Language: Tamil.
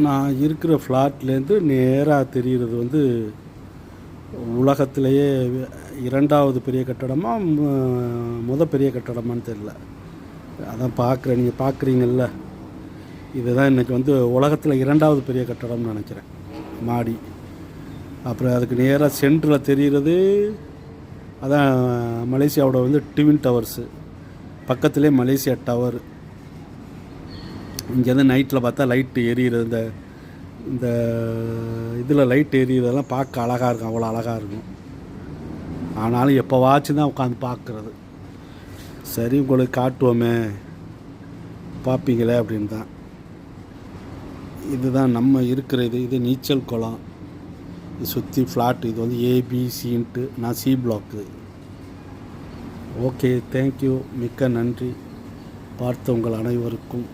நான் இருக்கிற ஃப்ளாட்லேருந்து நேராக தெரிகிறது வந்து உலகத்திலேயே இரண்டாவது பெரிய கட்டடமா பெரிய கட்டடமான்னு தெரில. அதான் பார்க்குறேன், நீங்கள் பார்க்குறீங்கள்ல, இதுதான் இன்றைக்கி வந்து உலகத்தில் இரண்டாவது பெரிய கட்டடம்னு நினைக்கிறேன், மாடி. அப்புறம் அதுக்கு நேராக சென்டரில் தெரிகிறது அதான் மலேசியாவோட வந்து ட்வின் டவர்ஸு, பக்கத்துலேயே மலேசியா டவர். இங்கேருந்து நைட்டில் பார்த்தா லைட்டு எரியிறது, இந்த இந்த இதில் லைட் எரியிறதெல்லாம் பார்க்க அழகாக இருக்கும், அவ்வளோ அழகாக இருக்கும். ஆனாலும் எப்போவாச்சும் தான் உட்காந்து பார்க்குறது. சரி, உங்களுக்கு காட்டுவோமே பார்ப்பீங்களே அப்படின்னு தான். இதுதான் நம்ம இருக்கிற இது நீச்சல் குளம். இது சுற்றி ஃப்ளாட். இது வந்து ஏபிசின்ட்டு, நான் சி பிளாக்கு. ஓகே, தேங்க்யூ, மிக்க நன்றி. பார்த்த உங்கள் அனைவருக்கும்